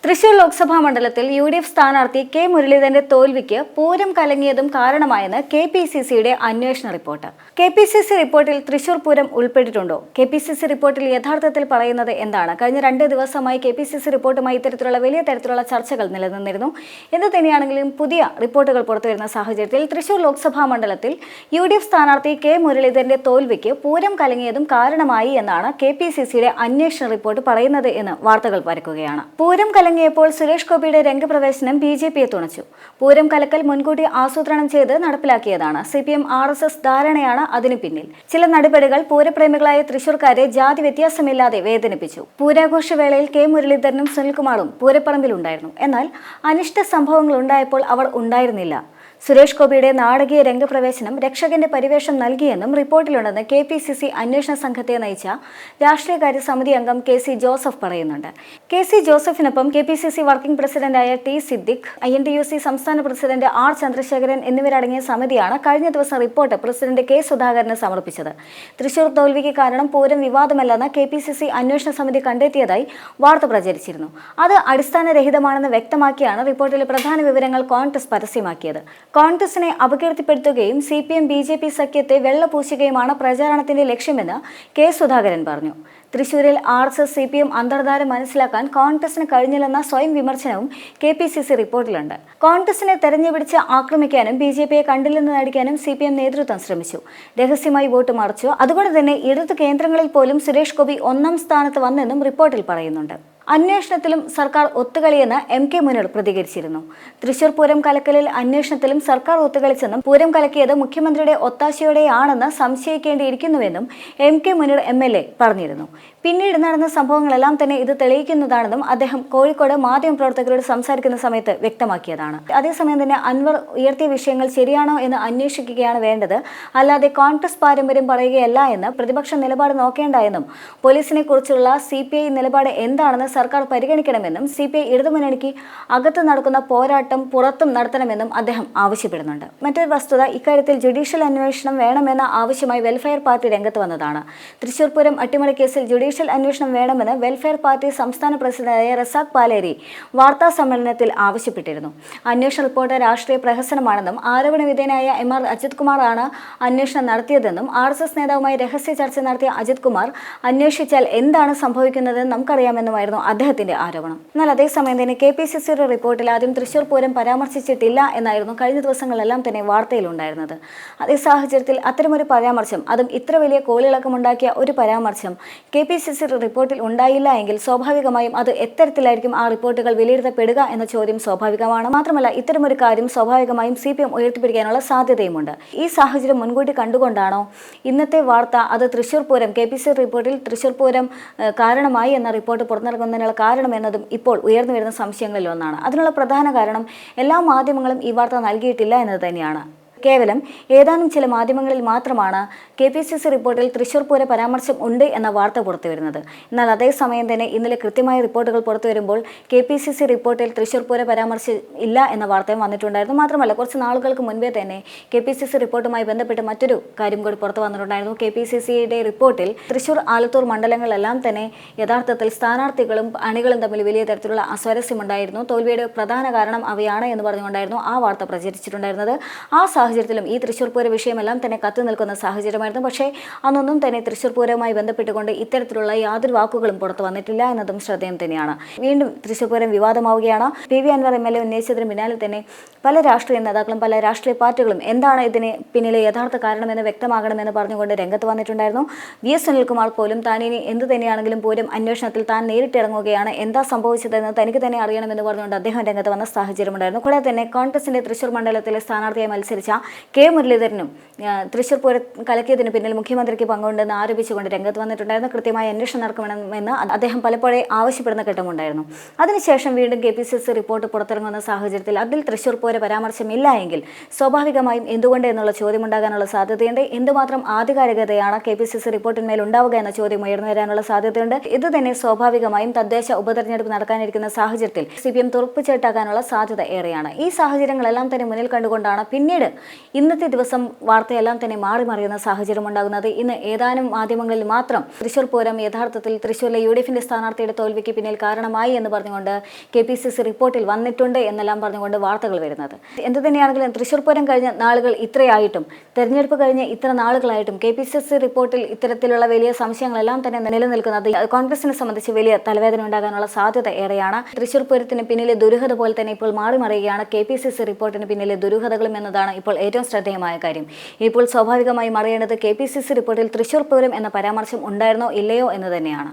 തൃശൂർ ലോക്സഭാ മണ്ഡലത്തിൽ യു.ഡി.എഫ് സ്ഥാനാർത്ഥി കെ മുരളീധരന്റെ തോൽവിക്ക് പൂരം കലങ്ങിയതും കാരണമായെന്ന് കെ.പി.സി.സിയുടെ അന്വേഷണ റിപ്പോർട്ട്. കെ.പി.സി.സി റിപ്പോർട്ടിൽ തൃശൂർ പൂരം ഉൾപ്പെട്ടിട്ടുണ്ടോ? കെ.പി.സി.സി റിപ്പോർട്ടിൽ യഥാർത്ഥത്തിൽ പറയുന്നത് എന്താണ്? കഴിഞ്ഞ 2 ദിവസമായി കെ.പി.സി.സി റിപ്പോർട്ടുമായി ഇത്തരത്തിലുള്ള വലിയ തരത്തിലുള്ള ചർച്ചകൾ നിലനിന്നിരുന്നു. എന്ത് തന്നെയാണെങ്കിലും പുതിയ റിപ്പോർട്ടുകൾ പുറത്തുവരുന്ന സാഹചര്യത്തിൽ തൃശൂർ ലോക്സഭാ മണ്ഡലത്തിൽ യു.ഡി.എഫ് സ്ഥാനാർത്ഥി കെ മുരളീധരന്റെ തോൽവിക്ക് പൂരം കലങ്ങിയതും കാരണമായി എന്നാണ് കെ.പി.സി.സിയുടെ അന്വേഷണ റിപ്പോർട്ട് പറയുന്നത് എന്ന് വാർത്തകൾ പരക്കുകയാണ്. പൂരം കലങ്ങിയപ്പോൾ സുരേഷ് ഗോപിയുടെ രംഗപ്രവേശനം ബി.ജെ.പിയെ തുണച്ചു. പൂരം കലക്കൽ മുൻകൂട്ടി ആസൂത്രണം ചെയ്ത് നടപ്പിലാക്കിയതാണ്. CPM RSS ധാരണയാണ് അതിനു പിന്നിൽ. ചില നടപടികൾ പൂരപ്രേമികളായ തൃശൂർക്കാരെ ജാതി വ്യത്യാസമില്ലാതെ വേദനിപ്പിച്ചു. പൂരാഘോഷവേളയിൽ കെ മുരളീധരനും സുനിൽകുമാറും പൂരപ്പറമ്പിലുണ്ടായിരുന്നു. എന്നാൽ അനിഷ്ട സംഭവങ്ങൾ ഉണ്ടായപ്പോൾ അവർ ഉണ്ടായിരുന്നില്ല. സുരേഷ് ഗോപിയുടെ നാടകീയ രംഗപ്രവേശനം രക്ഷകന്റെ പരിവേഷം നൽകിയെന്നും റിപ്പോർട്ടിലുണ്ടെന്ന് കെ.പി.സി.സി അന്വേഷണ സംഘത്തെ നയിച്ച രാഷ്ട്രീയകാര്യ സമിതി അംഗം KC ജോസഫ് പറയുന്നുണ്ട്. KC ജോസഫിനൊപ്പം കെ.പി.സി.സി വർക്കിംഗ് പ്രസിഡന്റായ T സിദ്ദിഖ്, INTUC സംസ്ഥാന പ്രസിഡന്റ് R ചന്ദ്രശേഖരൻ എന്നിവരടങ്ങിയ സമിതിയാണ് കഴിഞ്ഞ ദിവസം റിപ്പോർട്ട് പ്രസിഡന്റ് K സുധാകരന് സമർപ്പിച്ചത്. തൃശൂർ തോൽവിക്ക് കാരണം പൂരം വിവാദമല്ലെന്ന് കെ.പി.സി.സി അന്വേഷണ സമിതി കണ്ടെത്തിയതായി വാർത്ത പ്രചരിച്ചിരുന്നു. അത് അടിസ്ഥാനരഹിതമാണെന്ന് വ്യക്തമാക്കിയാണ് റിപ്പോർട്ടിലെ പ്രധാന വിവരങ്ങൾ കോൺഗ്രസ് പരസ്യമാക്കിയത്. കോൺഗ്രസിനെ അപകീർത്തിപ്പെടുത്തുകയും CPM BJP സഖ്യത്തെ വെള്ളപൂശുകയുമാണ് പ്രചാരണത്തിന്റെ ലക്ഷ്യമെന്ന് K സുധാകരൻ പറഞ്ഞു. തൃശൂരിൽ RSS CPM അന്തർധാര മനസ്സിലാക്കാൻ കോൺഗ്രസിന് കഴിഞ്ഞില്ലെന്ന സ്വയം വിമർശനവും കെ.പി.സി.സി റിപ്പോർട്ടിലുണ്ട്. കോൺഗ്രസിനെ തെരഞ്ഞുപിടിച്ച് ആക്രമിക്കാനും BJPയെ കണ്ടില്ലെന്ന് നടിക്കാനും CPM നേതൃത്വം ശ്രമിച്ചു. രഹസ്യമായി വോട്ട് മറിച്ചു. അതുകൊണ്ട് തന്നെ ഇടതു കേന്ദ്രങ്ങളിൽ പോലും സുരേഷ് ഗോപി 1ാം സ്ഥാനത്ത് വന്നെന്നും റിപ്പോർട്ടിൽ പറയുന്നുണ്ട്. അന്വേഷണത്തിലും സർക്കാർ ഒത്തുകളിയെന്ന് MK മുനീർ പ്രതികരിച്ചിരുന്നു. തൃശൂർ പൂരം കലക്കലിൽ അന്വേഷണത്തിലും സർക്കാർ ഒത്തുകളിച്ചെന്നും പൂരം കലക്കിയത് മുഖ്യമന്ത്രിയുടെ ഒത്താശയോടെയാണെന്ന് സംശയിക്കേണ്ടിയിരിക്കുന്നുവെന്നും MK മുനീർ MLA പറഞ്ഞിരുന്നു. പിന്നീട് നടന്ന സംഭവങ്ങളെല്ലാം തന്നെ ഇത് തെളിയിക്കുന്നതാണെന്നും അദ്ദേഹം കോഴിക്കോട് മാധ്യമപ്രവർത്തകരോട് സംസാരിക്കുന്ന സമയത്ത് വ്യക്തമാക്കിയതാണ്. അതേസമയം തന്നെ അൻവർ ഉയർത്തിയ വിഷയങ്ങൾ ശരിയാണോ എന്ന് അന്വേഷിക്കുകയാണ് വേണ്ടത്, അല്ലാതെ കോൺഗ്രസ് പാരമ്പര്യം പറയുകയല്ല എന്ന് പ്രതിപക്ഷ നിലപാട് നോക്കേണ്ട എന്നും പോലീസിനെ കുറിച്ചുള്ള CPI നിലപാട് എന്താണെന്ന് സർക്കാർ പരിഗണിക്കണമെന്നും CPI ഇടതുമുന്നണിക്ക് അകത്ത് നടക്കുന്ന പോരാട്ടം പുറത്തും നടത്തണമെന്നും അദ്ദേഹം ആവശ്യപ്പെടുന്നുണ്ട്. മറ്റൊരു വസ്തുത, ഇക്കാര്യത്തിൽ ജുഡീഷ്യൽ അന്വേഷണം വേണമെന്ന ആവശ്യമായി വെൽഫെയർ പാർട്ടി രംഗത്ത് വന്നതാണ്. തൃശൂർ പൂരം അട്ടിമറി കേസിൽ ജുഡീഷ്യൽ അന്വേഷണം വേണമെന്ന് വെൽഫെയർ പാർട്ടി സംസ്ഥാന പ്രസിഡന്റായ റസാഖ് പാലേരി വാർത്താ സമ്മേളനത്തിൽ ആവശ്യപ്പെട്ടിരുന്നു. അന്വേഷണ റിപ്പോർട്ട് രാഷ്ട്രീയ പ്രഹസനമാണെന്നും ആരോപണ വിധേയനായ MR അജിത് കുമാറാണ് അന്വേഷണം നടത്തിയതെന്നും RSS നേതാവുമായി രഹസ്യ ചർച്ച നടത്തിയ അജിത് കുമാർ അന്വേഷിച്ചാൽ എന്താണ് സംഭവിക്കുന്നതെന്ന് നമുക്കറിയാമെന്നുമായിരുന്നു അദ്ദേഹത്തിന്റെ ആരോപണം. എന്നാൽ അതേസമയം തന്നെ കെ.പി.സി.സിയുടെ റിപ്പോർട്ടിൽ ആദ്യം തൃശൂർ പൂരം പരാമർശിച്ചിട്ടില്ല എന്നായിരുന്നു കഴിഞ്ഞ ദിവസങ്ങളെല്ലാം തന്നെ വാർത്തയിലുണ്ടായിരുന്നത്. അതേ സാഹചര്യത്തിൽ അത്തരമൊരു പരാമർശം, അതും ഇത്ര വലിയ കോളിളക്കമുണ്ടാക്കിയ ഒരു പരാമർശം കെ.പി.സി.സി റിപ്പോർട്ടിൽ ഉണ്ടായില്ല എങ്കിൽ സ്വാഭാവികമായും അത് എത്തരത്തിലായിരിക്കും ആ റിപ്പോർട്ടുകൾ വിലയിരുത്തപ്പെടുക എന്ന ചോദ്യം സ്വാഭാവികമാണ്. മാത്രമല്ല ഇത്തരമൊരു കാര്യം സ്വാഭാവികമായും CPM ഉയർത്തിപ്പിടിക്കാനുള്ള സാധ്യതയുമുണ്ട്. ഈ സാഹചര്യം മുൻകൂട്ടി കണ്ടുകൊണ്ടാണോ ഇന്നത്തെ വാർത്ത അത് തൃശൂർ പൂരം കെ.പി.സി.സി റിപ്പോർട്ടിൽ തൃശൂർ പൂരം കാരണമായി എന്ന റിപ്പോർട്ട് പുറത്തിറങ്ങുന്നതിനുള്ള കാരണം എന്നതും ഇപ്പോൾ ഉയർന്നു വരുന്ന സംശയങ്ങളിൽ ഒന്നാണ്. അതിനുള്ള പ്രധാന കാരണം എല്ലാ മാധ്യമങ്ങളും ഈ വാർത്ത നൽകിയിട്ടില്ല എന്നത് തന്നെയാണ്. കേവലം ഏതാനും ചില മാധ്യമങ്ങളിൽ മാത്രമാണ് കെ.പി.സി.സി റിപ്പോർട്ടിൽ തൃശൂർ പൂര പരാമർശം ഉണ്ട് എന്ന വാർത്ത പുറത്തുവരുന്നത്. എന്നാൽ അതേസമയം തന്നെ ഇന്നലെ കൃത്യമായ റിപ്പോർട്ടുകൾ പുറത്തു വരുമ്പോൾ കെ.പി.സി.സി റിപ്പോർട്ടിൽ തൃശൂർ പൂര പരാമർശം ഇല്ല എന്ന വാർത്തയും വന്നിട്ടുണ്ടായിരുന്നു. മാത്രമല്ല കുറച്ച് നാളുകൾക്ക് മുൻപേ തന്നെ കെ.പി.സി.സി റിപ്പോർട്ടുമായി ബന്ധപ്പെട്ട് മറ്റൊരു കാര്യം കൂടി പുറത്തു വന്നിട്ടുണ്ടായിരുന്നു. കെ.പി.സി.സിയുടെ റിപ്പോർട്ടിൽ തൃശൂർ ആലത്തൂർ മണ്ഡലങ്ങളിലെല്ലാം തന്നെ യഥാർത്ഥത്തിൽ സ്ഥാനാർത്ഥികളും അണികളും തമ്മിൽ വലിയ തരത്തിലുള്ള അസ്വാരസ്യമുണ്ടായിരുന്നു. തോൽവിയുടെ പ്രധാന കാരണം അവയാണ് എന്ന് പറഞ്ഞുകൊണ്ടായിരുന്നു ആ വാർത്ത പ്രചരിച്ചിട്ടുണ്ടായിരുന്നത്. ആ സാഹചര്യത്തിലും ഈ തൃശൂർ പൂര വിഷയമെല്ലാം തന്നെ കത്തി നിൽക്കുന്ന സാഹചര്യമായിരുന്നു. പക്ഷേ അന്നൊന്നും തന്നെ തൃശൂർ പൂരവുമായി ബന്ധപ്പെട്ടുകൊണ്ട് ഇത്തരത്തിലുള്ള യാതൊരു വാക്കുകളും പുറത്തു വന്നിട്ടില്ല എന്നതും ശ്രദ്ധേയം തന്നെയാണ്. വീണ്ടും തൃശൂർ പൂരം വിവാദമാവുകയാണ്. PV അൻവർ MLA ഉന്നയിച്ചതിന് പിന്നാലെ തന്നെ പല രാഷ്ട്രീയ നേതാക്കളും പല രാഷ്ട്രീയ പാർട്ടികളും എന്താണ് ഇതിന് പിന്നിലെ യഥാർത്ഥ കാരണമെന്ന് വ്യക്തമാകണമെന്ന് പറഞ്ഞുകൊണ്ട് രംഗത്ത് വന്നിട്ടുണ്ടായിരുന്നു. VS സുനിൽകുമാർ പോലും താൻ ഇനി എന്ത് തന്നെയാണെങ്കിലും പൂരം അന്വേഷണത്തിൽ താൻ നേരിട്ടിറങ്ങുകയാണ്, എന്താ സംഭവിച്ചതെന്ന് തനിക്ക് തന്നെ അറിയണമെന്ന് പറഞ്ഞുകൊണ്ട് അദ്ദേഹം രംഗത്ത് വന്ന സാഹചര്യമുണ്ടായിരുന്നു. കൂടാതെ തന്നെ കോൺഗ്രസിന്റെ തൃശൂർ മണ്ഡലത്തിലെ സ്ഥാനാർത്ഥിയായി മത്സരിച്ച കെ മുരളീധരനും തൃശൂർ പൂരം കലക്കിയതിന് പിന്നിൽ മുഖ്യമന്ത്രിക്ക് പങ്കുണ്ടെന്ന് ആരോപിച്ചുകൊണ്ട് രംഗത്ത് വന്നിട്ടുണ്ടായിരുന്നു. കൃത്യമായ അന്വേഷണം നടക്കണമെന്ന് അദ്ദേഹം പലപ്പോഴും ആവശ്യപ്പെടുന്ന ഘട്ടമുണ്ടായിരുന്നു. അതിനുശേഷം വീണ്ടും കെ.പി.സി.സി റിപ്പോർട്ട് പുറത്തിറങ്ങുന്ന സാഹചര്യത്തിൽ അതിൽ തൃശൂർ പൂര പരാമർശമില്ല എങ്കിൽ സ്വാഭാവികമായും എന്തുകൊണ്ട് എന്നുള്ള ചോദ്യമുണ്ടാകാനുള്ള സാധ്യതയുണ്ട്. എന്തുമാത്രം ആധികാരികതയാണ് കെ.പി.സി.സി റിപ്പോർട്ടിന്മേൽ ഉണ്ടാവുക എന്ന ചോദ്യം ഉയർന്നു വരാനുള്ള സാധ്യതയുണ്ട്. ഇത് തന്നെ സ്വാഭാവികമായും തദ്ദേശ ഉപതെരഞ്ഞെടുപ്പ് നടക്കാനിരിക്കുന്ന സാഹചര്യത്തിൽ CPM തുറപ്പുചേട്ടാക്കാനുള്ള സാധ്യത ഏറെയാണ്. ഈ സാഹചര്യങ്ങളെല്ലാം തന്നെ മുന്നിൽ കണ്ടുകൊണ്ടാണ് പിന്നീട് ഇന്നത്തെ ദിവസം വാർത്തയെല്ലാം തന്നെ മാറി മറിയുന്ന സാഹചര്യം ഉണ്ടാകുന്നത് ഇന്ന് ഏതാനും മാധ്യമങ്ങളിൽ മാത്രം തൃശൂർ പൂരം യഥാർത്ഥത്തിൽ തൃശ്ശൂരിലെ UDFിന്റെ സ്ഥാനാർത്ഥിയുടെ തോൽവിക്ക് പിന്നിൽ കാരണമായി എന്ന് പറഞ്ഞുകൊണ്ട് KPCC റിപ്പോർട്ടിൽ വന്നിട്ടുണ്ട് എന്നെല്ലാം പറഞ്ഞുകൊണ്ട് വാർത്തകൾ വരുന്നത്. എന്തു തന്നെയാണെങ്കിലും തൃശൂർ പൂരം കഴിഞ്ഞ നാളുകൾ ഇത്രയായിട്ടും തെരഞ്ഞെടുപ്പ് കഴിഞ്ഞ് ഇത്ര നാളുകളായിട്ടും KPCC റിപ്പോർട്ടിൽ ഇത്തരത്തിലുള്ള വലിയ സംശയങ്ങളെല്ലാം തന്നെ നിലനിൽക്കുന്നത് കോൺഗ്രസിനെ സംബന്ധിച്ച് വലിയ തലവേദന ഉണ്ടാകാനുള്ള സാധ്യത ഏറെയാണ്. തൃശൂർ പൂരത്തിന് പിന്നിലെ ദുരൂഹത പോലെ തന്നെ ഇപ്പോൾ മാറി മറിയുകയാണ് KPCC റിപ്പോർട്ടിന് പിന്നിലെ ദുരൂഹതകളും എന്നതാണ് ഇപ്പോൾ ഏറ്റവും ശ്രദ്ധേയമായ കാര്യം. ഇപ്പോൾ സ്വാഭാവികമായി മറിയേണ്ടത് KPCC റിപ്പോർട്ടിൽ തൃശൂർ പൂരം എന്ന പരാമർശം ഉണ്ടായിരുന്നോ ഇല്ലയോ എന്ന് തന്നെയാണ്.